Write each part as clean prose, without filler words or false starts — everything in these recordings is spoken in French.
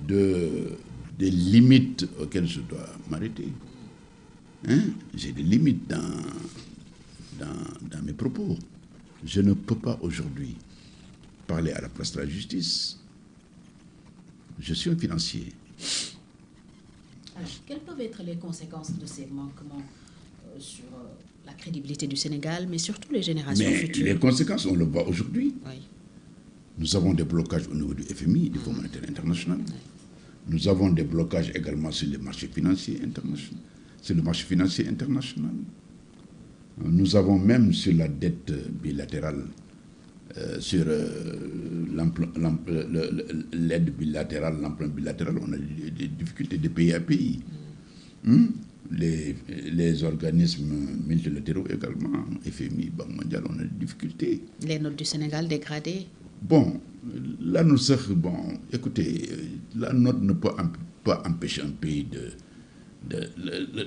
des limites auxquelles je dois m'arrêter. Hein? J'ai des limites dans mes propos. Je ne peux pas aujourd'hui parler à la place de la justice. Je suis un financier. Alors, quelles peuvent être les conséquences de ces manquements sur la crédibilité du Sénégal, mais surtout les générations futures? Les conséquences, on le voit aujourd'hui. Oui. Nous avons des blocages au niveau du FMI, du Fonds monétaire international. Oui. Nous avons des blocages également sur les marchés financiers internationaux. Sur le marché financier international. Nous avons même sur la dette bilatérale, sur l'aide bilatérale, l'emprunt bilatéral, on a des difficultés de pays à pays. Les organismes multilatéraux également, FMI, Banque mondiale, on a des difficultés. Les notes du Sénégal dégradées? Bon, la note, écoutez, la note ne peut pas empêcher un pays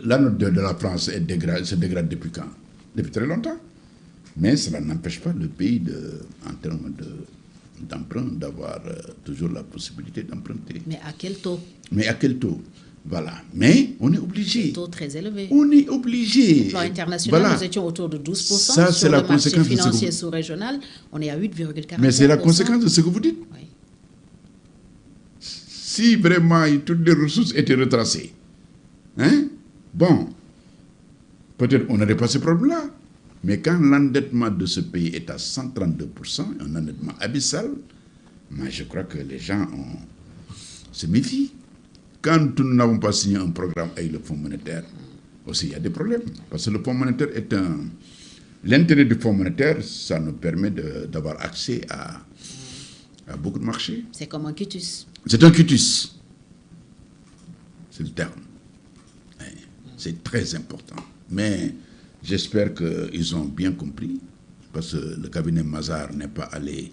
la note de la France se dégrade depuis quand? Depuis très longtemps. Mais cela n'empêche pas le pays, en termes d'emprunt, d'avoir toujours la possibilité d'emprunter. Mais à quel taux? Voilà. Mais on est obligé. Un taux très élevé. On est obligé. Au plan international, voilà. Nous étions autour de 12%. Ça, c'est la conséquence marché financier sous-régional, on est à 8,4%. Mais c'est la conséquence de ce que vous dites. Oui. Si vraiment toutes les ressources étaient retracées, hein? Bon, peut-être on n'aurait pas ce problème-là. Mais quand l'endettement de ce pays est à 132%, un endettement abyssal, moi je crois que les gens se méfient. Quand nous n'avons pas signé un programme avec le Fonds monétaire, aussi il y a des problèmes. Parce que le Fonds monétaire est l'intérêt du Fonds monétaire, ça nous permet d'avoir accès à beaucoup de marchés. C'est comme un quitus. C'est un quitus. C'est le terme. C'est très important. Mais j'espère qu'ils ont bien compris, parce que le cabinet Mazars n'est pas allé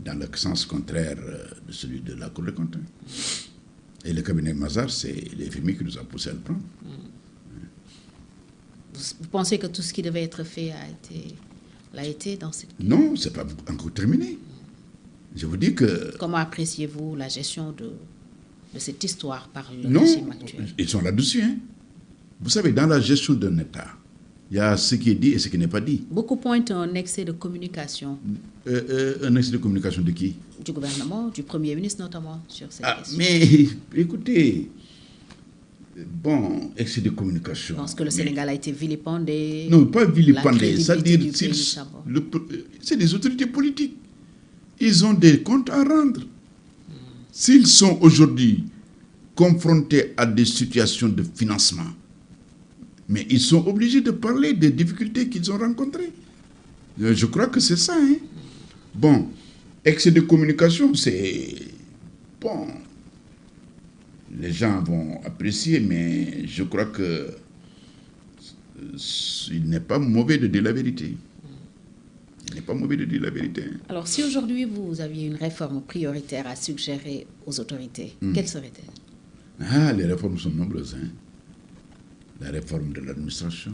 dans le sens contraire de celui de la Cour des comptes. Et le cabinet Mazars, c'est l'FMI qui nous a poussé à le prendre. Vous pensez que tout ce qui devait être fait l'a été dans cette... Non, ce n'est pas encore terminé. Je vous dis que... Comment appréciez-vous la gestion de cette histoire par le régime actuel? Non, ils sont là-dessus. Hein. Vous savez, dans la gestion d'un État, il y a ce qui est dit et ce qui n'est pas dit. Beaucoup pointent un excès de communication. Un excès de communication de qui? Du gouvernement, du Premier ministre notamment, sur cette question. Mais écoutez, bon, excès de communication. Je pense que le Sénégal a été vilipendé. Non, pas vilipendé. C'est-à-dire, c'est des autorités politiques. Ils ont des comptes à rendre. S'ils sont aujourd'hui confrontés à des situations de financement, mais ils sont obligés de parler des difficultés qu'ils ont rencontrées. Je crois que c'est ça. Hein? Bon, excès de communication, c'est... Bon, les gens vont apprécier, mais je crois que il n'est pas mauvais de dire la vérité. Il n'est pas mauvais de dire la vérité. Alors, si aujourd'hui vous aviez une réforme prioritaire à suggérer aux autorités, quelle serait-elle? Les réformes sont nombreuses. Hein? La réforme de l'administration,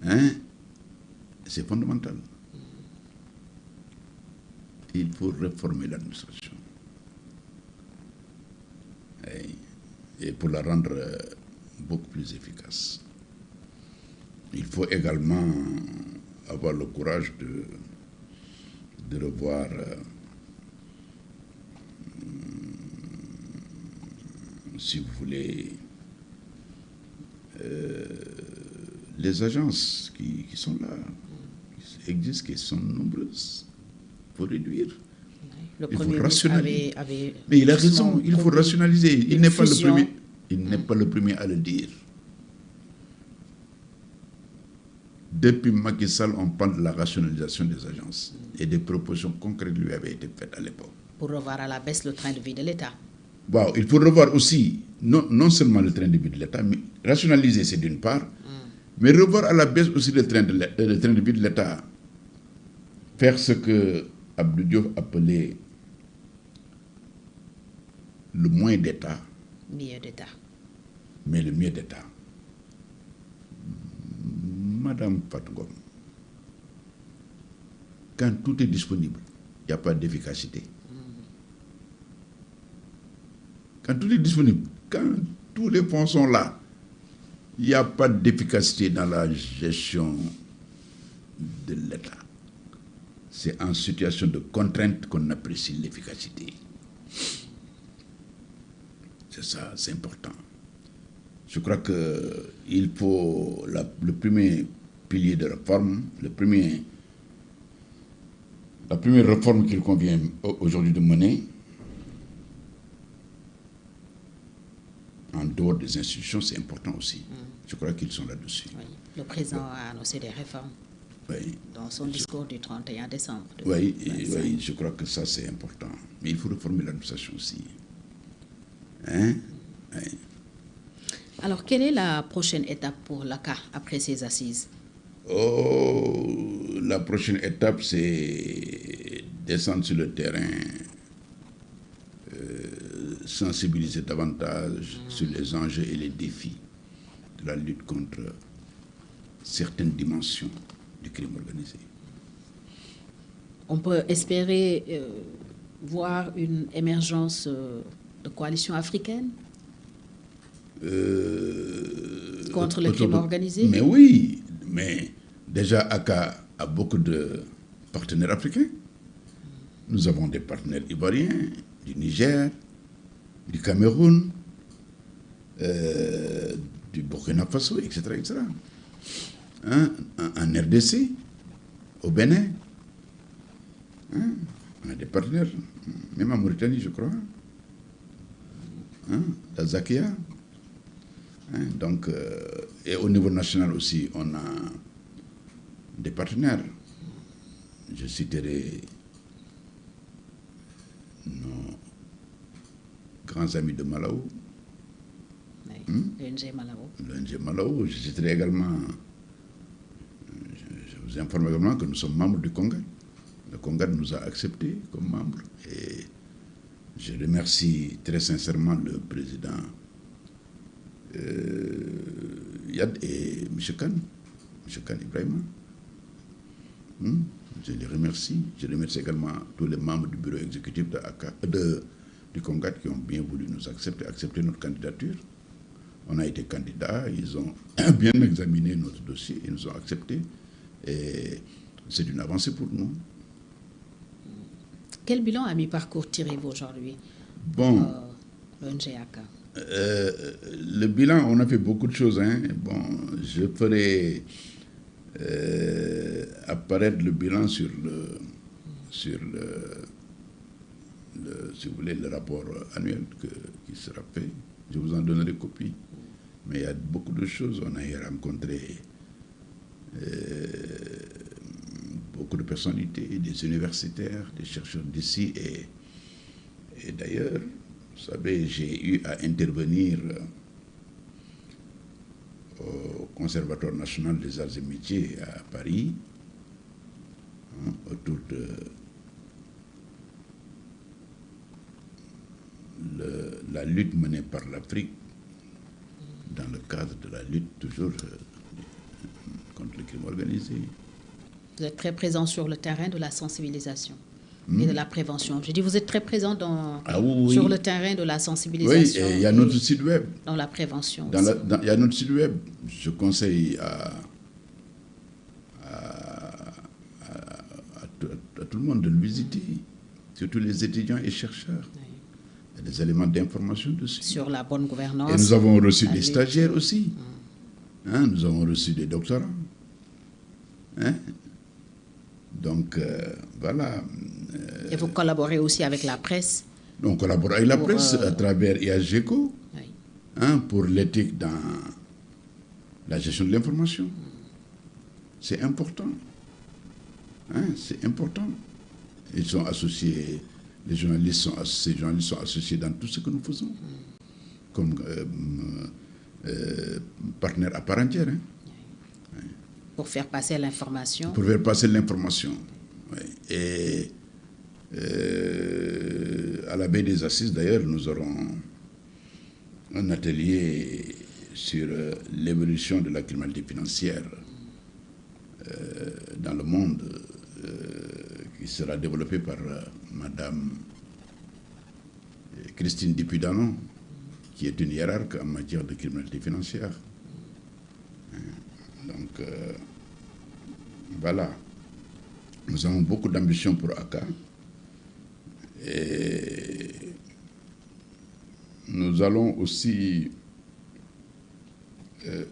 hein? C'est fondamental. Il faut réformer l'administration. Et pour la rendre beaucoup plus efficace. Il faut également avoir le courage de revoir si vous voulez, les agences qui sont là, qui existent, qui sont nombreuses, pour réduire. Le il Premier faut rationaliser. avait mais il a raison, il faut rationaliser. Il n'est pas le premier. Il n'est Mm. pas le premier à le dire. Depuis Macky Sall, on parle de la rationalisation des agences. Et des propositions concrètes lui avaient été faites à l'époque. Pour revoir à la baisse le train de vie de l'État. Bon, il faut revoir aussi, non seulement le train de vie de l'État, mais rationaliser, c'est d'une part, mais revoir à la baisse aussi le train de vie de l'État. Faire ce que Abdou Diouf appelait le moins d'État. Mieux d'État. Mais le mieux d'État. Madame Fatgom, quand tout est disponible, il n'y a pas d'efficacité. Quand tout est disponible, quand tous les fonds sont là, il n'y a pas d'efficacité dans la gestion de l'État. C'est en situation de contrainte qu'on apprécie l'efficacité. C'est ça, c'est important. Je crois qu'il faut le premier pilier de réforme, la première réforme qu'il convient aujourd'hui de mener, en dehors des institutions, c'est important aussi. Je crois qu'ils sont là-dessus. Oui. Le président a annoncé des réformes dans son discours du 31 décembre. Oui, je crois que ça c'est important. Mais il faut réformer l'administration aussi. Hein? Oui. Alors, quelle est la prochaine étape pour l'ACA après ces assises? La prochaine étape, c'est descendre sur le terrain, sensibiliser davantage sur les enjeux et les défis de la lutte contre certaines dimensions du crime organisé. On peut espérer voir une émergence de coalitions africaines contre le crime organisé? Mais oui, mais déjà ACA a beaucoup de partenaires africains. Nous avons des partenaires ivoiriens, du Niger, du Cameroun, du Burkina Faso, etc. etc. Hein? En RDC, au Bénin. Hein? On a des partenaires, même en Mauritanie, je crois. Hein? La Zakia. Hein? Donc, et au niveau national aussi, on a des partenaires. Je citerai nos grands amis de Malao. Oui, l'ONG Malao. L'ONG Malao. Je citerai également, je vous informe également que nous sommes membres du Congrès. Le Congrès nous a acceptés comme membres. Et je remercie très sincèrement le président Yad et M. Khan Ibrahima. Je les remercie. Je remercie également tous les membres du bureau exécutif du Congrès qui ont bien voulu nous accepter notre candidature. On a été candidats, ils ont bien examiné notre dossier, ils nous ont acceptés. Et c'est une avancée pour nous. Quel bilan à mi-parcours tirez-vous aujourd'hui? Bon. L'ONG ACA. Le bilan, on a fait beaucoup de choses. Hein. Bon, je ferai apparaître le bilan sur si vous voulez, le rapport annuel qui sera fait. Je vous en donnerai copie. Mais il y a beaucoup de choses. On a rencontré beaucoup de personnalités, des universitaires, des chercheurs d'ici. Et d'ailleurs, vous savez, j'ai eu à intervenir au Conservatoire national des arts et métiers à Paris, hein, autour de la lutte menée par l'Afrique dans le cadre de la lutte toujours contre le crime organisé. Vous êtes très présent sur le terrain de la sensibilisation et de la prévention. Je dis, vous êtes très présent sur le terrain de la sensibilisation. Oui, et il y a notre site web. Dans la prévention. Il y a notre site web. Je conseille à tout le monde de le visiter, surtout les étudiants et chercheurs. Oui. Il y a des éléments d'information dessus. Sur la bonne gouvernance. Et nous avons reçu des stagiaires aussi. Hein, nous avons reçu des doctorants. Hein? Donc, voilà. Et vous collaborez aussi avec la presse? On collabore avec la presse à travers IAGECO, oui, hein, pour l'éthique dans la gestion de l'information. C'est important. Hein, c'est important. Ils sont associés, ces journalistes sont associés dans tout ce que nous faisons, comme partenaires à part entière. Hein. Oui. Pour faire passer l'information. Pour faire passer l'information. Oui. Et à la baie des Assises, d'ailleurs, nous aurons un atelier sur l'évolution de la criminalité financière dans le monde, qui sera développé par Madame Christine Dupuydanon, qui est une hiérarque en matière de criminalité financière. Donc, voilà. Nous avons beaucoup d'ambition pour ACA. Et nous allons aussi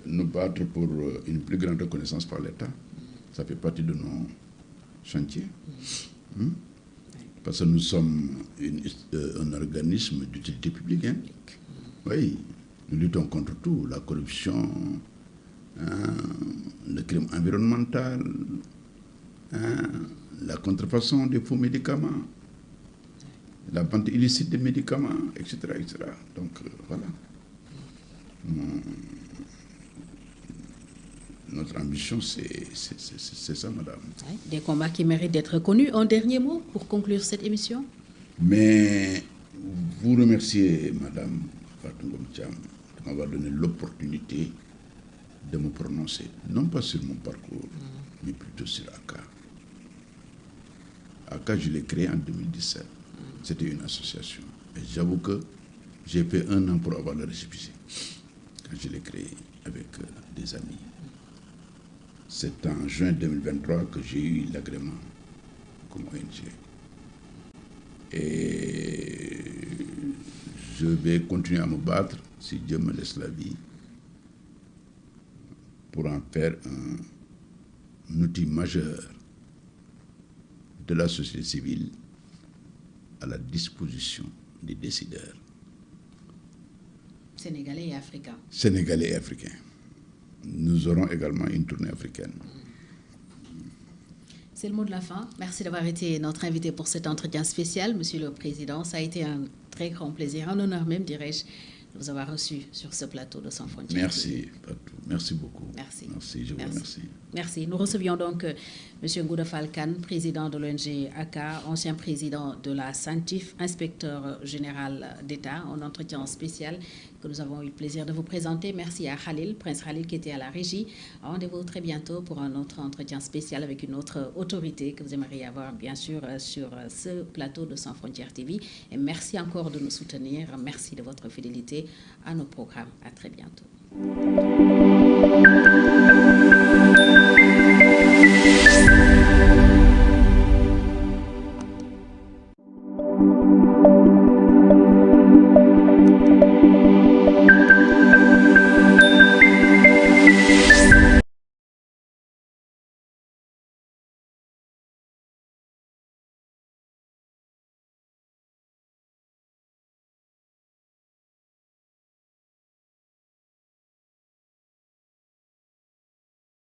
nous battre pour une plus grande reconnaissance par l'État. Ça fait partie de nos chantiers. Parce que nous sommes un organisme d'utilité publique. Hein? Oui, nous luttons contre tout, la corruption, le crime environnemental, la contrefaçon des faux médicaments, la vente illicite des médicaments, etc. etc. Donc, voilà. Notre ambition, c'est ça, madame. Ouais, des combats qui méritent d'être reconnus. Un dernier mot pour conclure cette émission? Mais vous remerciez, madame Fatou Ngom Thiam, de m'avoir donné l'opportunité de me prononcer, non pas sur mon parcours, mais plutôt sur ACA. ACA, je l'ai créé en 2017. C'était une association. Et j'avoue que j'ai fait 1 an pour avoir le récépissé, quand je l'ai créé avec des amis. C'est en juin 2023 que j'ai eu l'agrément comme ONG. Et je vais continuer à me battre, si Dieu me laisse la vie, pour en faire un outil majeur de la société civile à la disposition des décideurs. Sénégalais et africains. Sénégalais et africains. Nous aurons également une tournée africaine. C'est le mot de la fin. Merci d'avoir été notre invité pour cet entretien spécial, Monsieur le Président. Ça a été un très grand plaisir, un honneur même, dirais-je, de vous avoir reçu sur ce plateau de Sans Frontières. Merci, Fatou. Merci beaucoup. Merci. Merci, je vous remercie. Merci. Nous recevions donc M. Ngouda Fall Kane, président de l'ONG ACA, ancien président de la SANTIF, inspecteur général d'État, un entretien spécial que nous avons eu le plaisir de vous présenter. Merci à Khalil, Prince Khalil, qui était à la régie. Rendez-vous très bientôt pour un autre entretien spécial avec une autre autorité que vous aimeriez avoir, bien sûr, sur ce plateau de Sans Frontières TV. Et merci encore de nous soutenir. Merci de votre fidélité à nos programmes. À très bientôt.